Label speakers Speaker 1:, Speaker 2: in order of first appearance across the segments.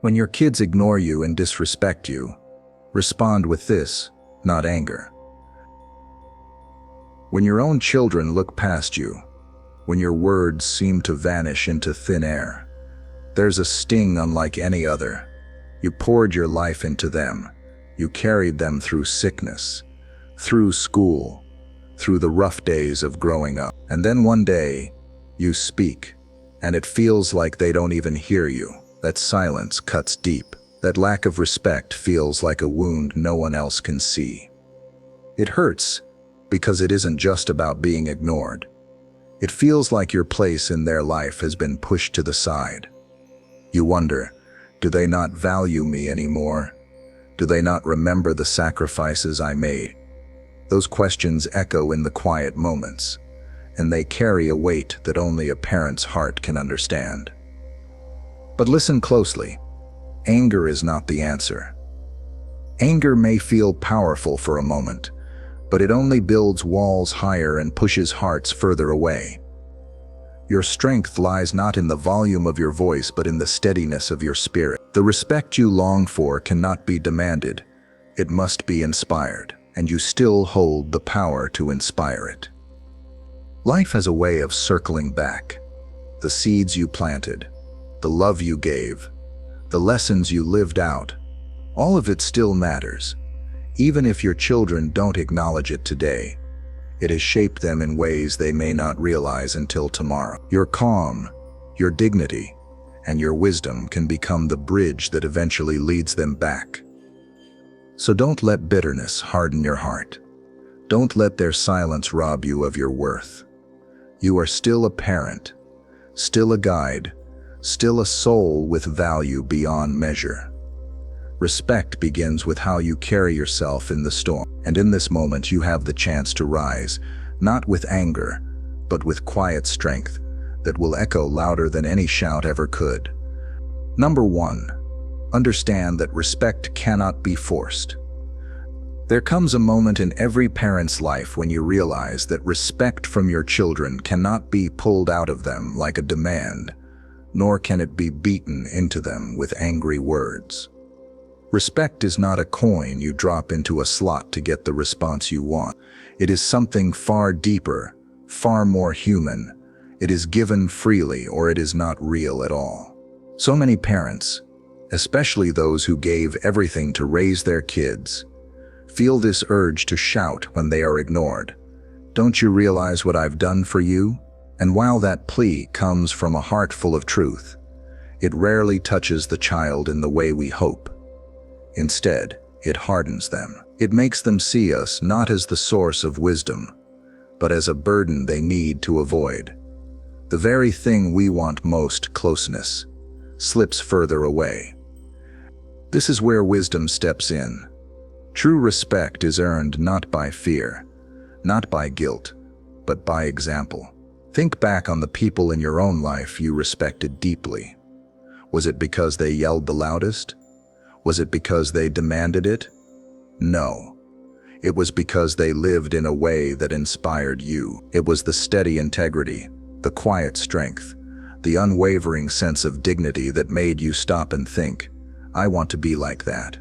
Speaker 1: When your kids ignore you and disrespect you, respond with this, not anger. When your own children look past you, when your words seem to vanish into thin air, there's a sting unlike any other. You poured your life into them. You carried them through sickness, through school, through the rough days of growing up. And then one day, you speak, and it feels like they don't even hear you. That silence cuts deep. That lack of respect feels like a wound no one else can see. It hurts because it isn't just about being ignored. It feels like your place in their life has been pushed to the side. You wonder, do they not value me anymore? Do they not remember the sacrifices I made? Those questions echo in the quiet moments, and they carry a weight that only a parent's heart can understand. But listen closely. Anger is not the answer. Anger may feel powerful for a moment, but it only builds walls higher and pushes hearts further away. Your strength lies not in the volume of your voice, but in the steadiness of your spirit. The respect you long for cannot be demanded. It must be inspired, and you still hold the power to inspire it. Life has a way of circling back. The seeds you planted, the love you gave, the lessons you lived out, all of it still matters. Even if your children don't acknowledge it today, it has shaped them in ways they may not realize until tomorrow. Your calm, your dignity, and your wisdom can become the bridge that eventually leads them back. So don't let bitterness harden your heart. Don't let their silence rob you of your worth. You are still a parent, still a guide, still a soul with value beyond measure. Respect begins with how you carry yourself in the storm. And in this moment you have the chance to rise, not with anger, but with quiet strength that will echo louder than any shout ever could. Number 1, understand that respect cannot be forced. There comes a moment in every parent's life when you realize that respect from your children cannot be pulled out of them like a demand, nor can it be beaten into them with angry words. Respect is not a coin you drop into a slot to get the response you want. It is something far deeper, far more human. It is given freely or it is not real at all. So many parents, especially those who gave everything to raise their kids, feel this urge to shout when they are ignored. Don't you realize what I've done for you? And while that plea comes from a heart full of truth, it rarely touches the child in the way we hope. Instead, it hardens them. It makes them see us not as the source of wisdom, but as a burden they need to avoid. The very thing we want most, closeness, slips further away. This is where wisdom steps in. True respect is earned not by fear, not by guilt, but by example. Think back on the people in your own life you respected deeply. Was it because they yelled the loudest? Was it because they demanded it? No. It was because they lived in a way that inspired you. It was the steady integrity, the quiet strength, the unwavering sense of dignity that made you stop and think, I want to be like that.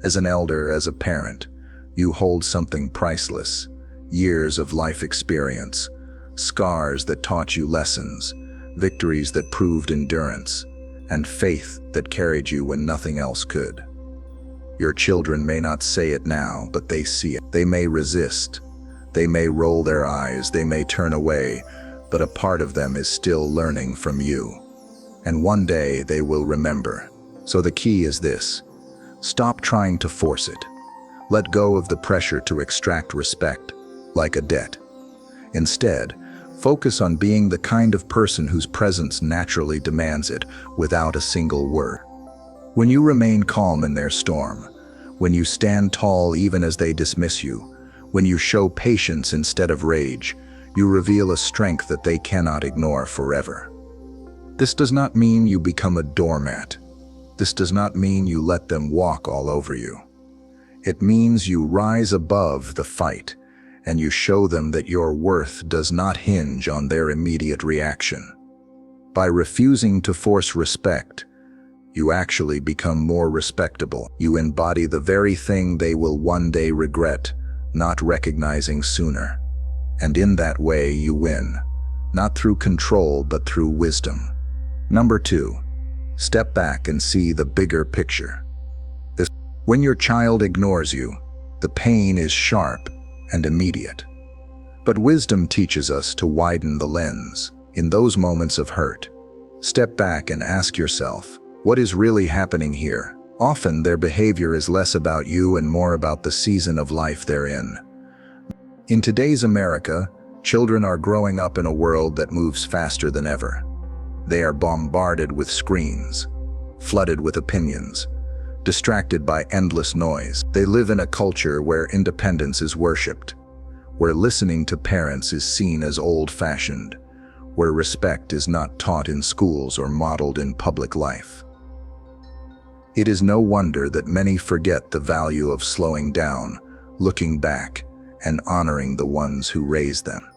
Speaker 1: As an elder, as a parent, you hold something priceless, years of life experience, scars that taught you lessons, victories that proved endurance, and faith that carried you when nothing else could. Your children may not say it now, but they see it. They may resist, they may roll their eyes, they may turn away, but a part of them is still learning from you. And one day they will remember. So the key is this: stop trying to force it. Let go of the pressure to extract respect, like a debt. Instead, focus on being the kind of person whose presence naturally demands it without a single word. When you remain calm in their storm, when you stand tall even as they dismiss you, when you show patience instead of rage, you reveal a strength that they cannot ignore forever. This does not mean you become a doormat. This does not mean you let them walk all over you. It means you rise above the fight, and you show them that your worth does not hinge on their immediate reaction. By refusing to force respect, You actually become more respectable. You embody the very thing they will one day regret, not recognizing sooner. And in that way you win, not through control but through wisdom. Number 2, step back and see the bigger picture. When your child ignores you, the pain is sharp and immediate. But wisdom teaches us to widen the lens. In those moments of hurt, step back and ask yourself, what is really happening here? Often their behavior is less about you and more about the season of life they're in. In today's America, children are growing up in a world that moves faster than ever. They are bombarded with screens, flooded with opinions, distracted by endless noise. They live in a culture where independence is worshipped, where listening to parents is seen as old-fashioned, where respect is not taught in schools or modeled in public life. It is no wonder that many forget the value of slowing down, looking back, and honoring the ones who raised them.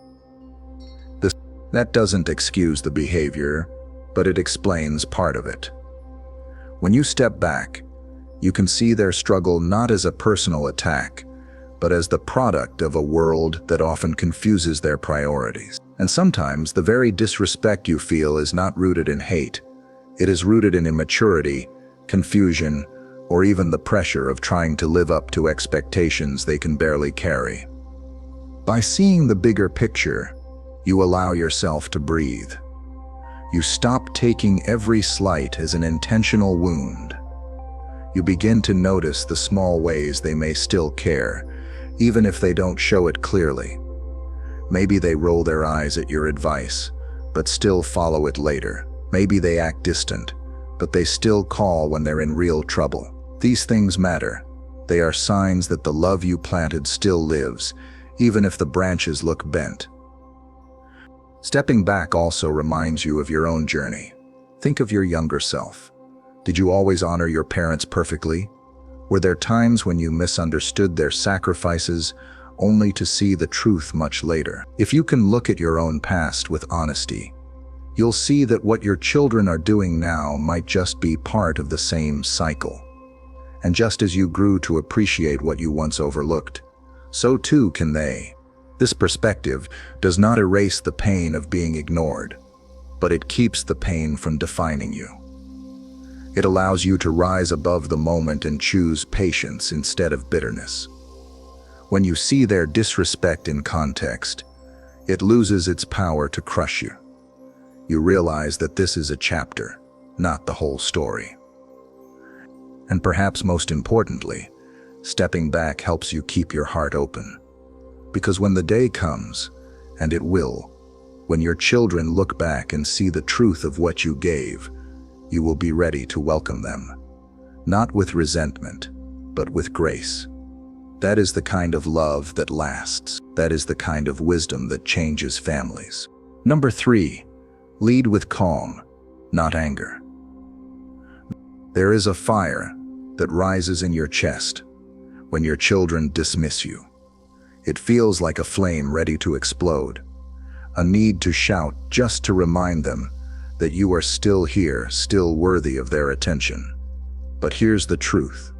Speaker 1: That doesn't excuse the behavior, but it explains part of it. When you step back, you can see their struggle not as a personal attack, but as the product of a world that often confuses their priorities. And sometimes the very disrespect you feel is not rooted in hate. It is rooted in immaturity, confusion, or even the pressure of trying to live up to expectations they can barely carry. By seeing the bigger picture, you allow yourself to breathe. You stop taking every slight as an intentional wound. You begin to notice the small ways they may still care, even if they don't show it clearly. Maybe they roll their eyes at your advice, but still follow it later. Maybe they act distant, but they still call when they're in real trouble. These things matter. They are signs that the love you planted still lives, even if the branches look bent. Stepping back also reminds you of your own journey. Think of your younger self. Did you always honor your parents perfectly? Were there times when you misunderstood their sacrifices, only to see the truth much later? If you can look at your own past with honesty, you'll see that what your children are doing now might just be part of the same cycle. And just as you grew to appreciate what you once overlooked, so too can they. This perspective does not erase the pain of being ignored, but it keeps the pain from defining you. It allows you to rise above the moment and choose patience instead of bitterness. When you see their disrespect in context, it loses its power to crush you. You realize that this is a chapter, not the whole story. And perhaps most importantly, stepping back helps you keep your heart open. Because when the day comes, and it will, when your children look back and see the truth of what you gave, you will be ready to welcome them, not with resentment, but with grace. That is the kind of love that lasts. That is the kind of wisdom that changes families. Number 3, lead with calm, not anger. There is a fire that rises in your chest when your children dismiss you. It feels like a flame ready to explode, a need to shout just to remind them that you are still here, still worthy of their attention. But here's the truth.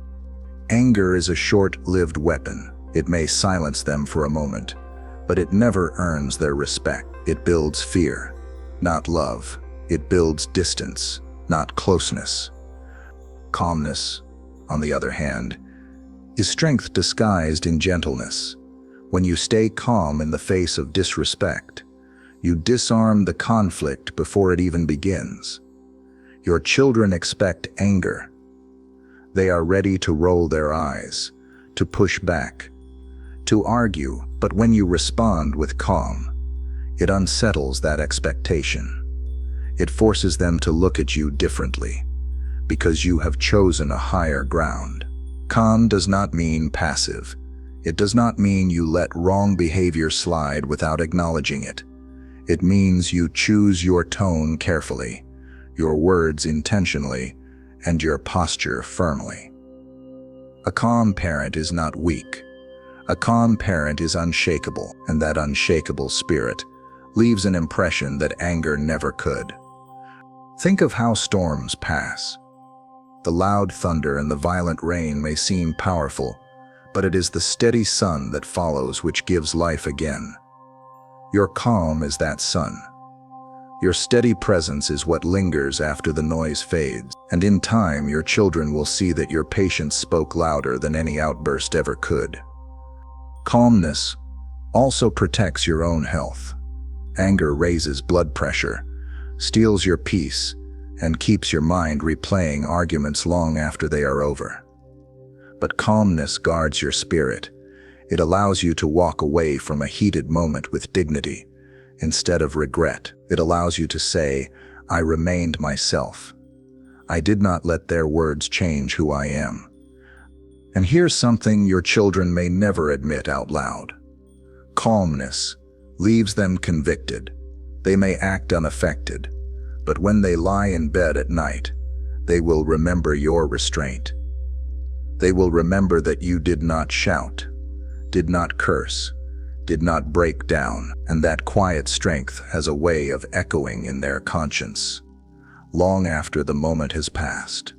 Speaker 1: Anger is a short-lived weapon. It may silence them for a moment, but it never earns their respect. It builds fear, not love. It builds distance, not closeness. Calmness, on the other hand, is strength disguised in gentleness. When you stay calm in the face of disrespect, you disarm the conflict before it even begins. Your children expect anger. They are ready to roll their eyes, to push back, to argue, but when you respond with calm, it unsettles that expectation. It forces them to look at you differently, because you have chosen a higher ground. Calm does not mean passive. It does not mean you let wrong behavior slide without acknowledging it. It means you choose your tone carefully, your words intentionally, and your posture firmly. A calm parent is not weak. A calm parent is unshakable, and that unshakable spirit leaves an impression that anger never could. Think of how storms pass. The loud thunder and the violent rain may seem powerful, but it is the steady sun that follows which gives life again. Your calm is that sun. Your steady presence is what lingers after the noise fades, and in time your children will see that your patience spoke louder than any outburst ever could. Calmness also protects your own health. Anger raises blood pressure, steals your peace, and keeps your mind replaying arguments long after they are over. But calmness guards your spirit. It allows you to walk away from a heated moment with dignity. Instead of regret, it allows you to say, "I remained myself. I did not let their words change who I am." And here's something your children may never admit out loud. Calmness leaves them convicted. They may act unaffected, but when they lie in bed at night, they will remember your restraint. They will remember that you did not shout, did not curse, did not break down, and that quiet strength has a way of echoing in their conscience, long after the moment has passed.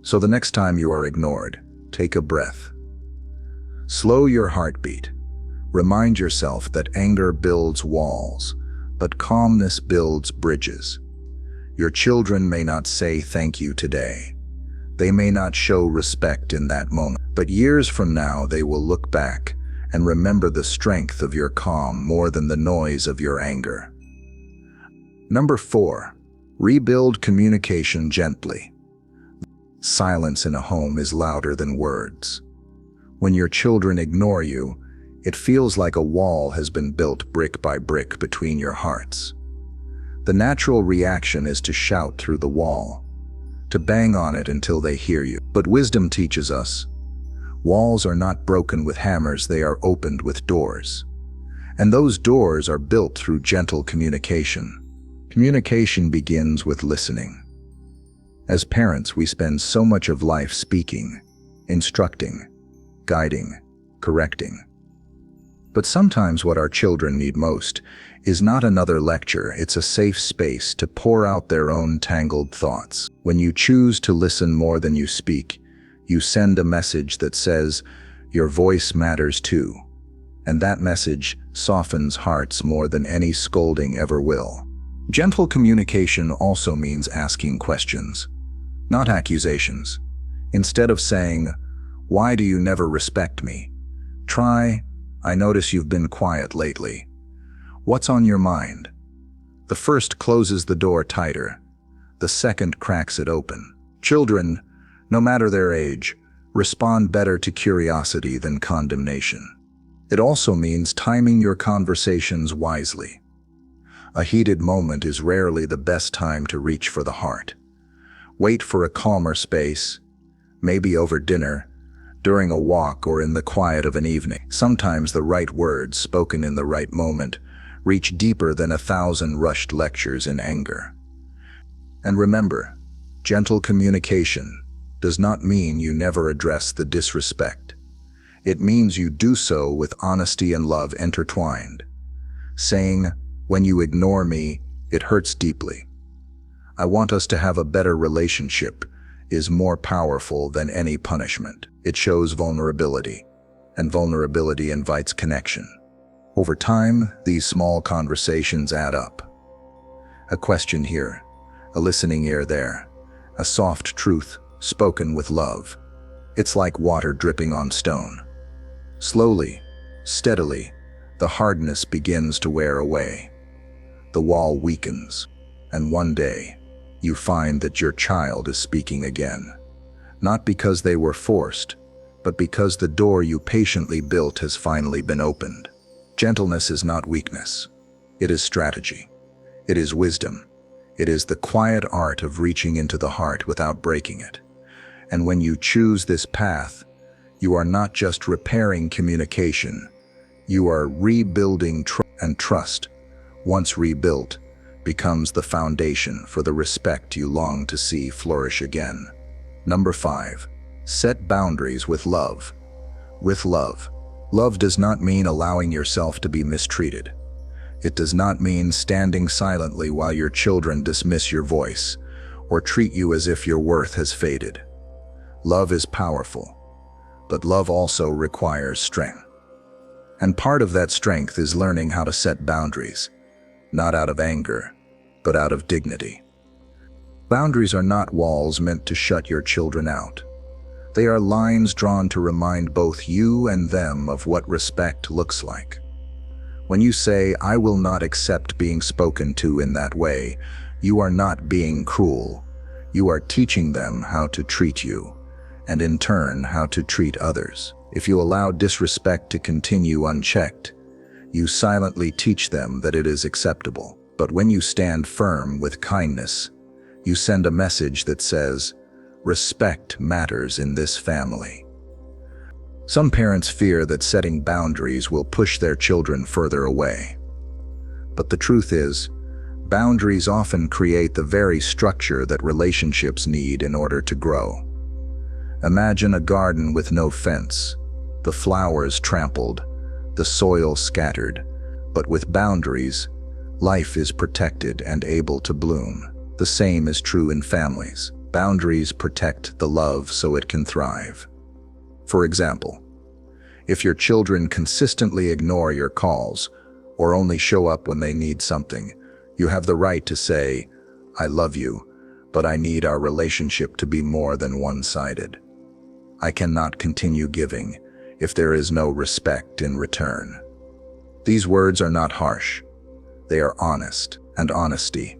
Speaker 1: So the next time you are ignored, take a breath. Slow your heartbeat. Remind yourself that anger builds walls, but calmness builds bridges. Your children may not say thank you today. They may not show respect in that moment, but years from now they will look back and remember the strength of your calm more than the noise of your anger. Number 4, rebuild communication gently. Silence in a home is louder than words. When your children ignore you, it feels like a wall has been built brick by brick between your hearts. The natural reaction is to shout through the wall, to bang on it until they hear you. But wisdom teaches us, walls are not broken with hammers, they are opened with doors. And those doors are built through gentle communication. Communication begins with listening. As parents, we spend so much of life speaking, instructing, guiding, correcting. But sometimes what our children need most is not another lecture, it's a safe space to pour out their own tangled thoughts. When you choose to listen more than you speak, you send a message that says, your voice matters too. And that message softens hearts more than any scolding ever will. Gentle communication also means asking questions, not accusations. Instead of saying, "Why do you never respect me?" try, "I notice you've been quiet lately. What's on your mind?" The first closes the door tighter. The second cracks it open. Children, no matter their age, respond better to curiosity than condemnation. It also means timing your conversations wisely. A heated moment is rarely the best time to reach for the heart. Wait for a calmer space, maybe over dinner, during a walk, or in the quiet of an evening. Sometimes the right words spoken in the right moment reach deeper than 1,000 rushed lectures in anger. And remember, gentle communication does not mean you never address the disrespect. It means you do so with honesty and love intertwined. Saying, "When you ignore me, it hurts deeply. I want us to have a better relationship," is more powerful than any punishment. It shows vulnerability, and vulnerability invites connection. Over time, these small conversations add up. A question here, a listening ear there, a soft truth spoken with love. It's like water dripping on stone. Slowly, steadily, the hardness begins to wear away. The wall weakens, and one day, you find that your child is speaking again. Not because they were forced, but because the door you patiently built has finally been opened. Gentleness is not weakness. It is strategy. It is wisdom. It is the quiet art of reaching into the heart without breaking it. And when you choose this path, you are not just repairing communication, you are rebuilding and trust. Once rebuilt, becomes the foundation for the respect you long to see flourish again. Number 5, set boundaries with love. With love. Love does not mean allowing yourself to be mistreated. It does not mean standing silently while your children dismiss your voice, or treat you as if your worth has faded. Love is powerful, but love also requires strength. And part of that strength is learning how to set boundaries, not out of anger, but out of dignity. Boundaries are not walls meant to shut your children out. They are lines drawn to remind both you and them of what respect looks like. When you say, "I will not accept being spoken to in that way," you are not being cruel. You are teaching them how to treat you, and in turn, how to treat others. If you allow disrespect to continue unchecked, you silently teach them that it is acceptable. But when you stand firm with kindness, you send a message that says, "Respect matters in this family." Some parents fear that setting boundaries will push their children further away. But the truth is, boundaries often create the very structure that relationships need in order to grow. Imagine a garden with no fence, the flowers trampled, the soil scattered, but with boundaries, life is protected and able to bloom. The same is true in families. Boundaries protect the love so it can thrive. For example, if your children consistently ignore your calls or only show up when they need something, you have the right to say, "I love you, but I need our relationship to be more than one-sided. I cannot continue giving if there is no respect in return." These words are not harsh. They are honest, and honesty,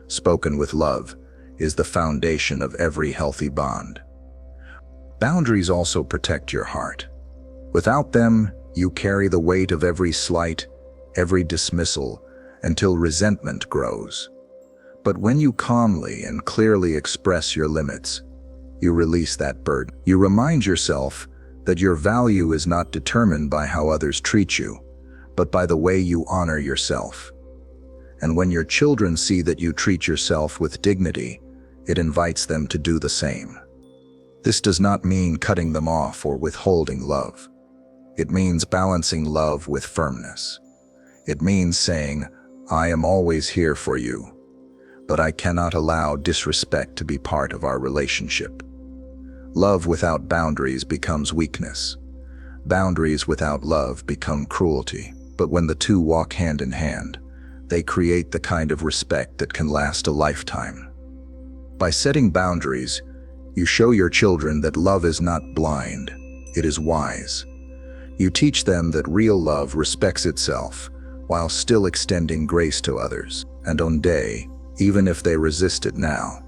Speaker 1: spoken with love, is the foundation of every healthy bond. Boundaries also protect your heart. Without them, you carry the weight of every slight, every dismissal, until resentment grows. But when you calmly and clearly express your limits, you release that burden. You remind yourself that your value is not determined by how others treat you, but by the way you honor yourself. And when your children see that you treat yourself with dignity, it invites them to do the same. This does not mean cutting them off or withholding love. It means balancing love with firmness. It means saying, "I am always here for you, but I cannot allow disrespect to be part of our relationship." Love without boundaries becomes weakness. Boundaries without love become cruelty. But when the two walk hand in hand, they create the kind of respect that can last a lifetime. By setting boundaries, you show your children that love is not blind, it is wise. You teach them that real love respects itself, while still extending grace to others. And one day, even if they resist it now,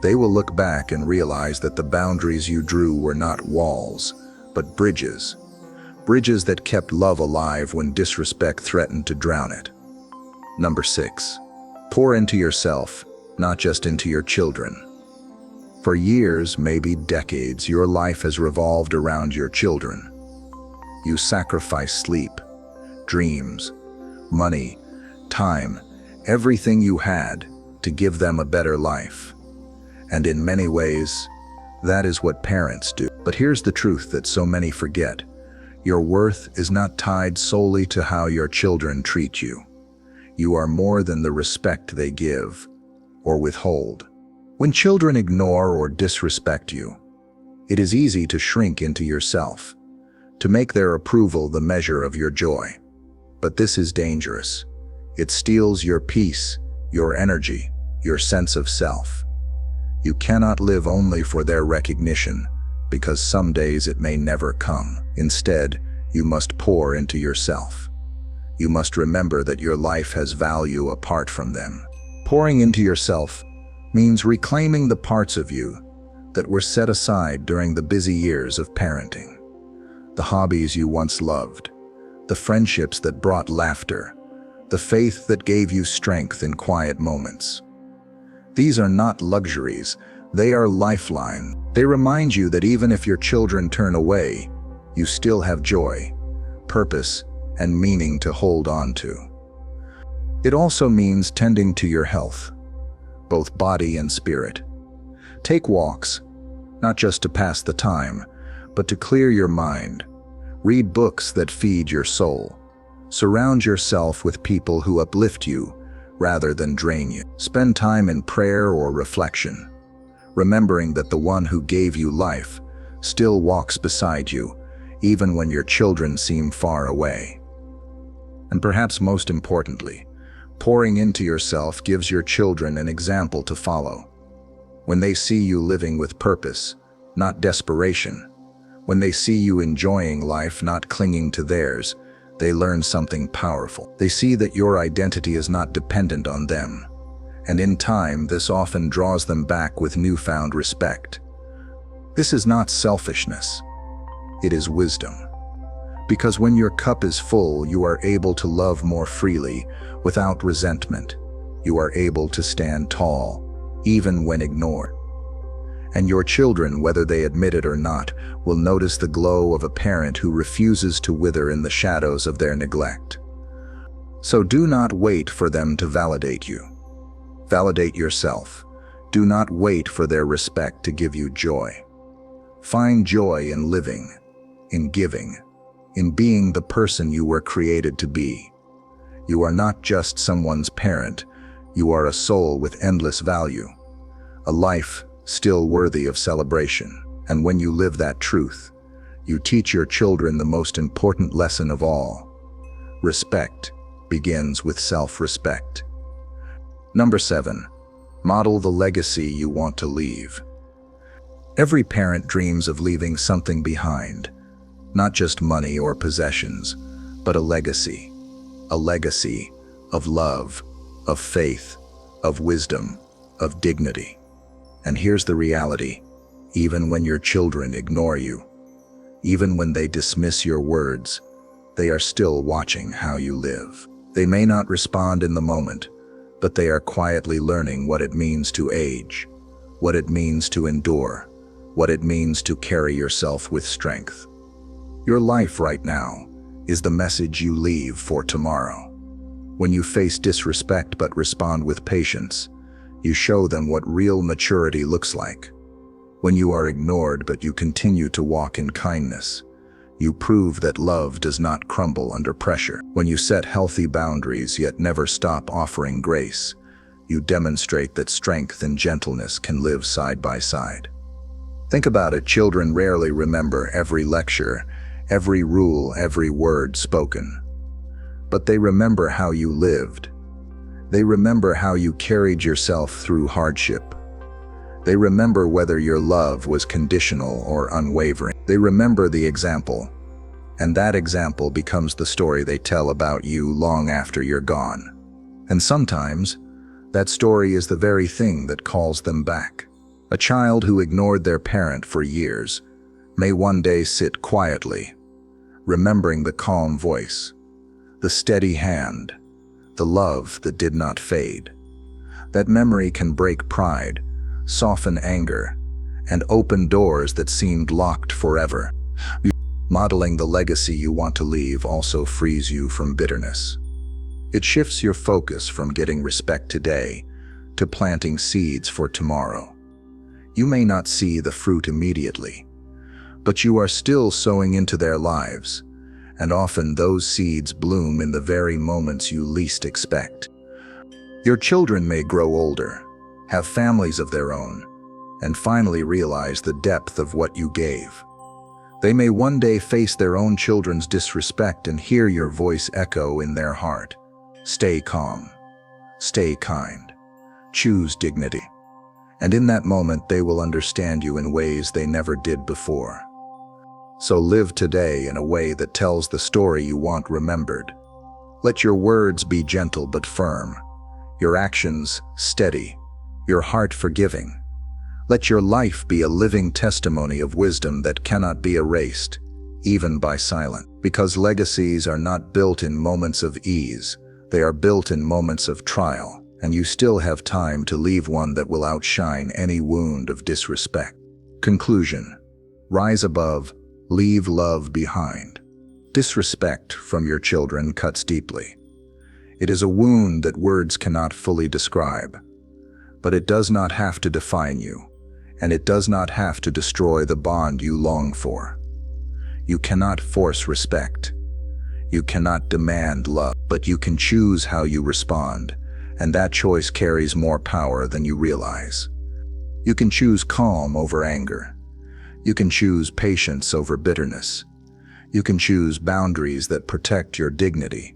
Speaker 1: they will look back and realize that the boundaries you drew were not walls, but bridges. Bridges that kept love alive when disrespect threatened to drown it. Number 6. Pour into yourself, not just into your children. For years, maybe decades, your life has revolved around your children. You sacrifice sleep, dreams, money, time, everything you had to give them a better life. And in many ways, that is what parents do. But here's the truth that so many forget. Your worth is not tied solely to how your children treat you. You are more than the respect they give or withhold. When children ignore or disrespect you, it is easy to shrink into yourself, to make their approval the measure of your joy. But this is dangerous. It steals your peace, your energy, your sense of self. You cannot live only for their recognition, because some days it may never come. Instead, you must pour into yourself. You must remember that your life has value apart from them. Pouring into yourself means reclaiming the parts of you that were set aside during the busy years of parenting. The hobbies you once loved, the friendships that brought laughter, the faith that gave you strength in quiet moments. These are not luxuries, they are lifeline. They remind you that even if your children turn away, you still have joy, purpose, and meaning to hold on to. It also means tending to your health, both body and spirit. Take walks, not just to pass the time, but to clear your mind. Read books that feed your soul. Surround yourself with people who uplift you, rather than drain you. Spend time in prayer or reflection, remembering that the one who gave you life still walks beside you, even when your children seem far away. And perhaps most importantly, pouring into yourself gives your children an example to follow. When they see you living with purpose, not desperation, when they see you enjoying life, not clinging to theirs, they learn something powerful. They see that your identity is not dependent on them, and in time, this often draws them back with newfound respect. This is not selfishness, it is wisdom. Because when your cup is full, you are able to love more freely, without resentment. You are able to stand tall, even when ignored. And your children, whether they admit it or not, will notice the glow of a parent who refuses to wither in the shadows of their neglect. So do not wait for them to validate you. Validate yourself. Do not wait for their respect to give you joy. Find joy in living, in giving, in being the person you were created to be. You are not just someone's parent, you are a soul with endless value, a life still worthy of celebration. And when you live that truth, you teach your children the most important lesson of all. Respect begins with self-respect. Number 7, model the legacy you want to leave. Every parent dreams of leaving something behind, not just money or possessions, but a legacy of love, of faith, of wisdom, of dignity. And here's the reality: even when your children ignore you, even when they dismiss your words, they are still watching how you live. They may not respond in the moment, but they are quietly learning what it means to age, what it means to endure, what it means to carry yourself with strength. Your life right now is the message you leave for tomorrow. When you face disrespect but respond with patience, you show them what real maturity looks like. When you are ignored but you continue to walk in kindness, you prove that love does not crumble under pressure. When you set healthy boundaries yet never stop offering grace, you demonstrate that strength and gentleness can live side by side. Think about it: children rarely remember every lecture, every rule, every word spoken. But they remember how you lived. They remember how you carried yourself through hardship. They remember whether your love was conditional or unwavering. They remember the example, and that example becomes the story they tell about you long after you're gone. And sometimes, that story is the very thing that calls them back. A child who ignored their parent for years may one day sit quietly, remembering the calm voice, the steady hand, the love that did not fade. That memory can break pride, soften anger, and open doors that seemed locked forever. Modeling the legacy you want to leave also frees you from bitterness. It shifts your focus from getting respect today to planting seeds for tomorrow. You may not see the fruit immediately, but you are still sowing into their lives, and often those seeds bloom in the very moments you least expect. Your children may grow older, have families of their own, and finally realize the depth of what you gave. They may one day face their own children's disrespect and hear your voice echo in their heart. Stay calm, stay kind, choose dignity. And in that moment, they will understand you in ways they never did before. So live today in a way that tells the story you want remembered. Let your words be gentle but firm, your actions steady, your heart forgiving. Let your life be a living testimony of wisdom that cannot be erased, even by silence. Because legacies are not built in moments of ease, they are built in moments of trial, and you still have time to leave one that will outshine any wound of disrespect. Conclusion: rise above, leave love behind. Disrespect from your children cuts deeply. It is a wound that words cannot fully describe. But it does not have to define you, and it does not have to destroy the bond you long for. You cannot force respect. You cannot demand love, but you can choose how you respond, and that choice carries more power than you realize. You can choose calm over anger. You can choose patience over bitterness. You can choose boundaries that protect your dignity,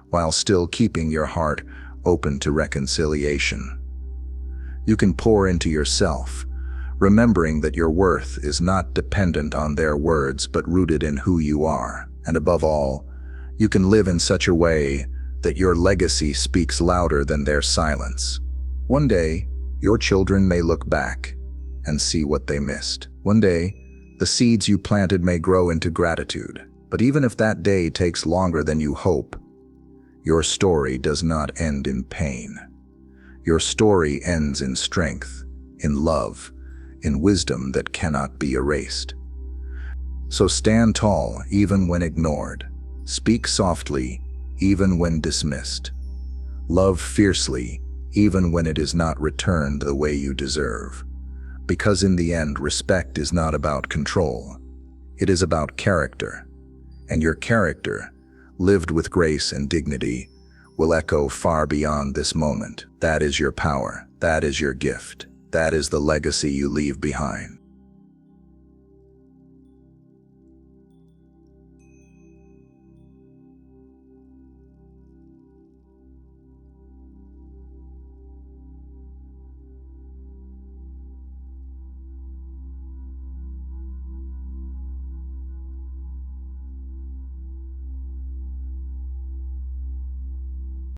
Speaker 1: while still keeping your heart open to reconciliation. You can pour into yourself, remembering that your worth is not dependent on their words but rooted in who you are. And above all, you can live in such a way that your legacy speaks louder than their silence. One day, your children may look back and see what they missed. One day, the seeds you planted may grow into gratitude. But even if that day takes longer than you hope, your story does not end in pain. Your story ends in strength, in love, in wisdom that cannot be erased. So stand tall even when ignored. Speak softly even when dismissed. Love fiercely even when it is not returned the way you deserve. Because in the end, respect is not about control. It is about character. And your character, lived with grace and dignity, will echo far beyond this moment. That is your power. That is your gift. That is the legacy you leave behind.